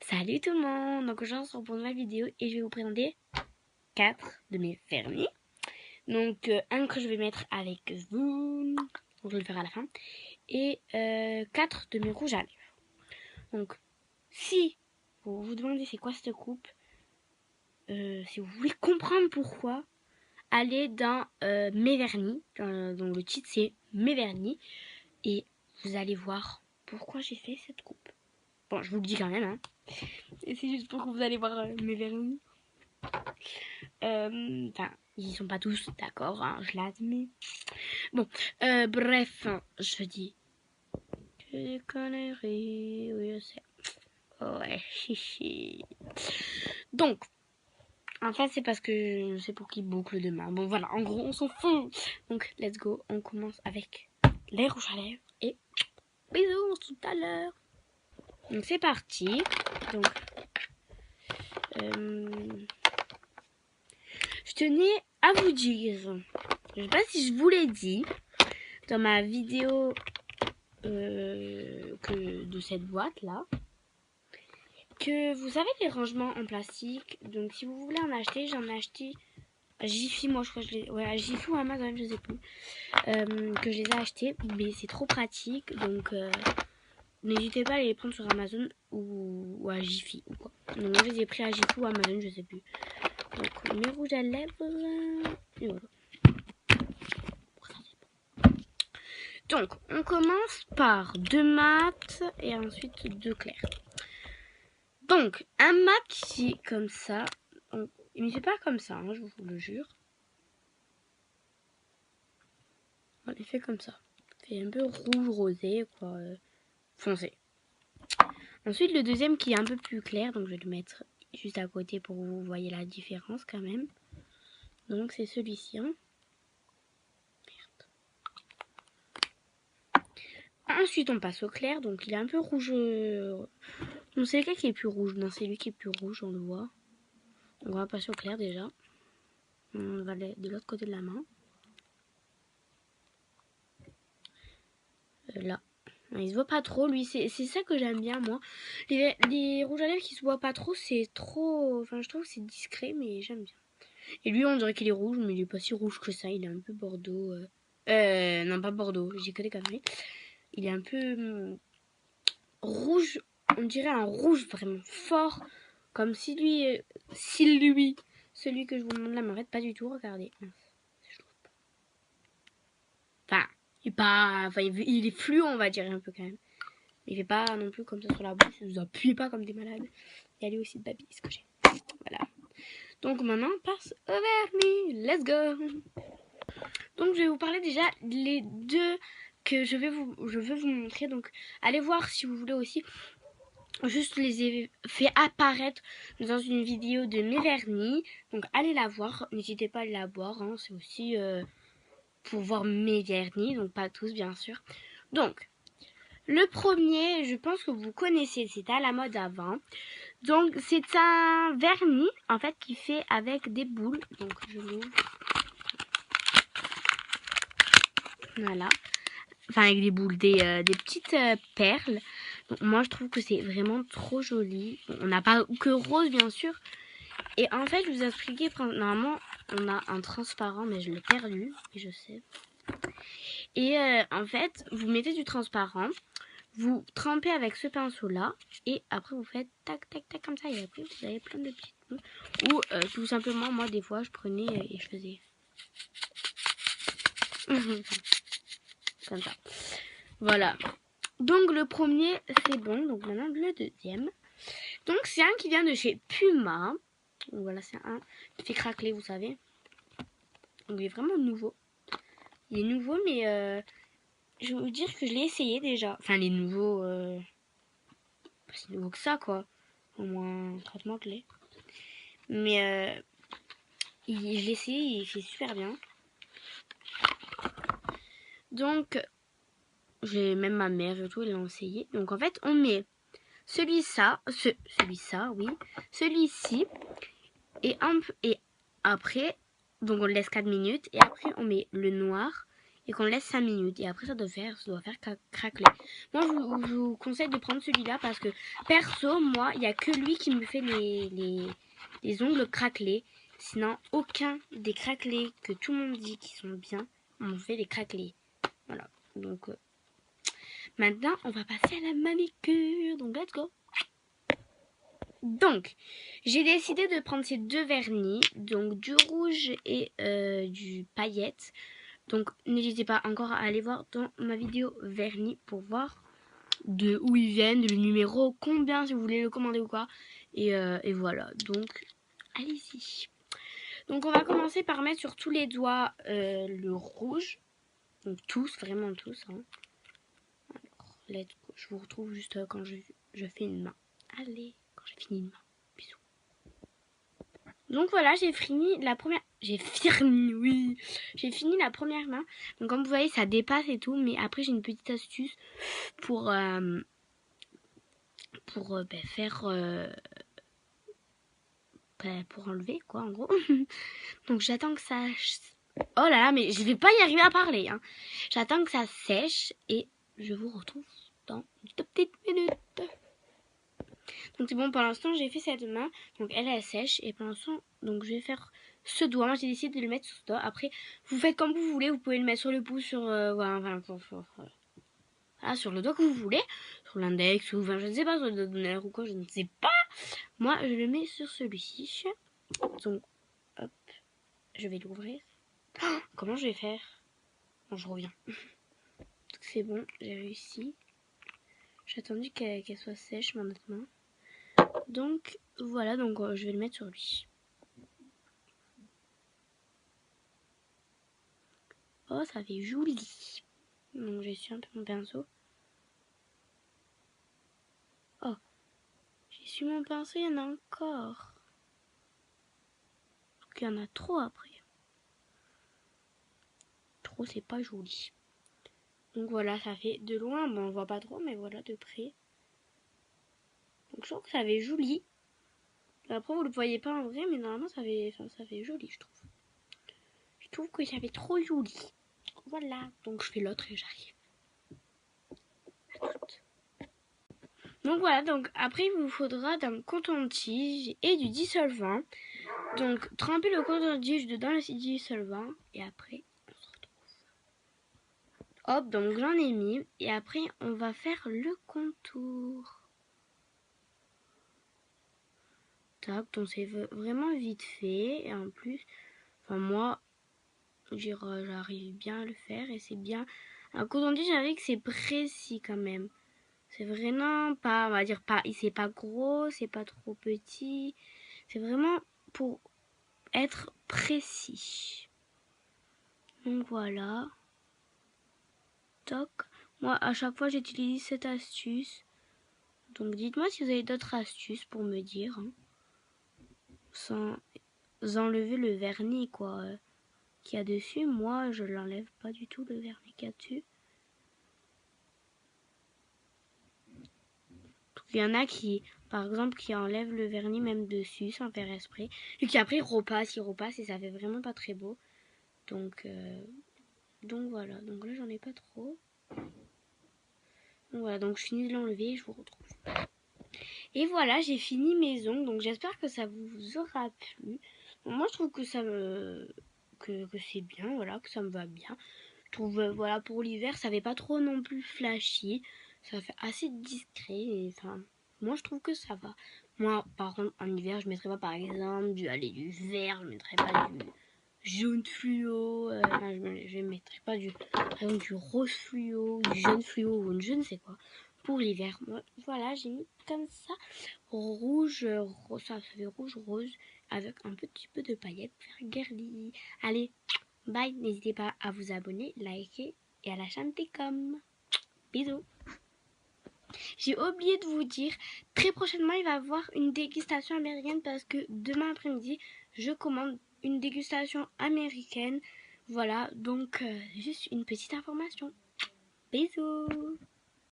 Salut tout le monde. Donc aujourd'hui on se retrouve pour une nouvelle vidéo et je vais vous présenter 4 de mes vernis. Donc un que je vais mettre avec vous, donc je vais le faire à la fin, et 4 de mes rouges à lèvres. Donc si vous vous demandez c'est quoi cette coupe, si vous voulez comprendre pourquoi, allez dans mes vernis, donc le titre c'est mes vernis, et vous allez voir pourquoi j'ai fait cette coupe. Bon, je vous le dis quand même, hein. Et c'est juste pour que vous allez voir mes vernis. Enfin, ils sont pas tous d'accord, hein, je l'admets. Bon, bref, je dis que des conneries, oui, je sais. Ouais, chichi. Donc, en fait, c'est parce que c'est pour qu'ils bouclent demain. Bon, voilà, en gros, on s'en fout. Donc, let's go, on commence avec les rouges à lèvres. Et bisous, tout à l'heure. Donc, c'est parti. Donc, je tenais à vous dire, je sais pas si je vous l'ai dit dans ma vidéo de cette boîte là, que vous savez les rangements en plastique. Donc si vous voulez en acheter, j'en ai acheté à Jiffy, moi je crois que je les, ouais, à Jiffy ou Amazon, je sais plus, que je les ai achetés, mais c'est trop pratique, donc n'hésitez pas à les prendre sur Amazon ou à Jiffy ou quoi. Donc moi je les ai pris à Jiffy ou Amazon, je sais plus. Donc mes rouges à lèvres, et voilà. Donc, on commence par 2 mat et ensuite 2 clairs. Donc, un mat qui est comme ça. Il ne fait pas comme ça, hein, je vous le jure. Il fait comme ça. Il fait un peu rouge rosé, quoi. Foncé. Ensuite, le deuxième qui est un peu plus clair. Donc, je vais le mettre juste à côté pour que vous voyez la différence quand même. Donc, c'est celui-ci. Hein. Ensuite, on passe au clair. Donc, il est un peu rouge. Non, c'est lequel qui est plus rouge. Non, c'est lui qui est plus rouge, on le voit. On va passer au clair déjà. On va aller de l'autre côté de la main. Là. Il se voit pas trop, lui. C'est ça que j'aime bien, moi. Les rouges à lèvres qui se voient pas trop, c'est trop... Enfin, je trouve que c'est discret, mais j'aime bien. Et lui, on dirait qu'il est rouge, mais il est pas si rouge que ça. Il est un peu bordeaux. Non, pas bordeaux. J'ai que des conneries. Il est un peu rouge. On dirait un rouge vraiment fort. Comme si lui... Celui que je vous montre là m'arrête pas du tout. Regardez. Enfin, il est fluo, on va dire, un peu quand même. Il fait pas non plus comme ça sur la bouche. Vous appuyez pas comme des malades. Et allez aussi de baby, ce que j'ai. Voilà. Donc maintenant, on passe au vernis. Let's go. Donc je vais vous parler déjà les deux que je veux vous montrer. Donc allez voir si vous voulez aussi. Juste les ai fait apparaître dans une vidéo de mes vernis. Donc allez la voir. N'hésitez pas à la voir. Hein. C'est aussi pour voir mes vernis. Donc pas tous bien sûr. Donc le premier, je pense que vous connaissez, c'était à la mode avant. Donc c'est un vernis en fait qui fait avec des boules. Donc je l'ouvre. Voilà. Enfin avec des boules, des petites perles. Donc moi je trouve que c'est vraiment trop joli. On n'a pas que rose bien sûr. Et en fait je vous ai expliqué, normalement on a un transparent mais je l'ai perdu. Et je sais. Et en fait vous mettez du transparent. Vous trempez avec ce pinceau là et après vous faites tac tac tac comme ça et après vous avez plein de petites boules. Ou tout simplement moi des fois je prenais et je faisais comme ça. Voilà. Donc le premier c'est bon. Donc maintenant le deuxième. Donc c'est un qui vient de chez Puma. Donc voilà, c'est un qui fait craqueler, vous savez. Donc il est vraiment nouveau. Il est nouveau mais je vais vous dire que je l'ai essayé déjà. Enfin les nouveaux pas si nouveau que ça quoi. Au moins traitement que les. Mais je l'ai essayé, il fait super bien. Donc, j'ai même ma mère et tout, elle l'a essayé. Donc en fait, on met celui-ci, oui, celui-ci, et après, donc on le laisse 4 minutes, et après on met le noir, et qu'on le laisse 5 minutes. Et après, ça doit faire craquer. Moi, je vous conseille de prendre celui-là parce que, perso, moi, il n'y a que lui qui me fait les ongles craquelés. Sinon, aucun des craquelés que tout le monde dit qui sont bien, on fait les craquelés. Voilà. Donc, maintenant, on va passer à la manicure. Donc, let's go. Donc, j'ai décidé de prendre ces deux vernis, donc du rouge et du paillette. Donc, n'hésitez pas encore à aller voir dans ma vidéo vernis pour voir de où ils viennent, le numéro, combien si vous voulez le commander ou quoi. Et voilà, donc allez-y. Donc, on va commencer par mettre sur tous les doigts le rouge. Donc, tous, vraiment tous. Hein. Alors, let's go. Je vous retrouve juste quand je fais une main. Allez, quand j'ai fini une main. Bisous. Donc voilà, j'ai fini la première... J'ai fini la première main. Donc comme vous voyez, ça dépasse et tout. Mais après, j'ai une petite astuce pour faire... pour enlever, quoi, en gros. Donc j'attends que ça... Oh là là, mais je vais pas y arriver à parler. Hein. J'attends que ça sèche et je vous retrouve dans une petite minute. Donc c'est bon, pour l'instant j'ai fait cette main, donc elle est sèche et pour l'instant donc je vais faire ce doigt. Moi j'ai décidé de le mettre sur ce doigt. Après vous faites comme vous voulez, vous pouvez le mettre sur le pouce, sur voilà, sur le doigt que vous voulez, sur l'index ou enfin, je ne sais pas, sur le doigt d'honneur ou quoi, je ne sais pas. Moi je le mets sur celui-ci. Donc hop, je vais l'ouvrir. Oh, comment je vais faire? Bon, je reviens. C'est bon, j'ai réussi. J'ai attendu qu'elle soit sèche maintenant. Donc voilà, donc je vais le mettre sur lui. Oh, ça fait joli. Donc j'essuie un peu mon pinceau. Oh, j'essuie mon pinceau, il y en a encore. Donc il y en a trop après. Trop, c'est pas joli. Donc voilà, ça fait de loin, bon on voit pas trop, mais voilà de près. Donc je trouve que ça fait joli. Après vous le voyez pas en vrai, mais normalement ça fait joli, je trouve. Je trouve que ça fait trop joli. Voilà, donc je fais l'autre et j'arrive. Donc voilà, donc après il vous faudra d'un coton-tige et du dissolvant. Donc trempez le coton-tige dedans le dissolvant et après on se retrouve. Hop, donc j'en ai mis et après on va faire le contour. Tac, donc c'est vraiment vite fait et en plus, enfin moi, j'arrive bien à le faire et c'est bien. Un coton-tige, j'avais que c'est précis quand même. C'est vraiment pas, on va dire pas, c'est pas gros, c'est pas trop petit. C'est vraiment pour être précis. Donc voilà. Toc. Moi, à chaque fois, j'utilise cette astuce. Donc dites-moi si vous avez d'autres astuces pour me dire. Hein. Sans enlever le vernis, quoi, qu'il y a dessus. Moi, je l'enlève pas du tout, le vernis qu'il y a dessus. Il y en a qui, par exemple, qui enlèvent le vernis même dessus sans faire exprès. Et qui après repasse et ça fait vraiment pas très beau. Donc voilà. Donc là, j'en ai pas trop. Donc voilà, donc je finis de l'enlever et je vous retrouve. Et voilà, j'ai fini mes ongles. Donc j'espère que ça vous aura plu. Donc, moi, je trouve que ça me... que c'est bien, voilà, que ça me va bien. Je trouve, voilà, pour l'hiver, ça fait pas trop non plus flashy. Ça fait assez discret. Et, enfin, moi, je trouve que ça va. Moi, par contre, en hiver, je mettrais pas, par exemple, du vert. Je mettrais pas du jaune fluo. Enfin, je mettrais pas par exemple, du rose fluo, du jaune fluo ou je ne sais quoi. Pour l'hiver, voilà, j'ai mis comme ça. Rouge, ça fait rouge, rose. Avec un petit peu de paillettes pour faire girly. Allez, bye, n'hésitez pas à vous abonner, liker et à la chaîne Técom. Bisous. J'ai oublié de vous dire, très prochainement il va y avoir une dégustation américaine parce que demain après-midi, je commande une dégustation américaine. Voilà, donc juste une petite information. Bisous.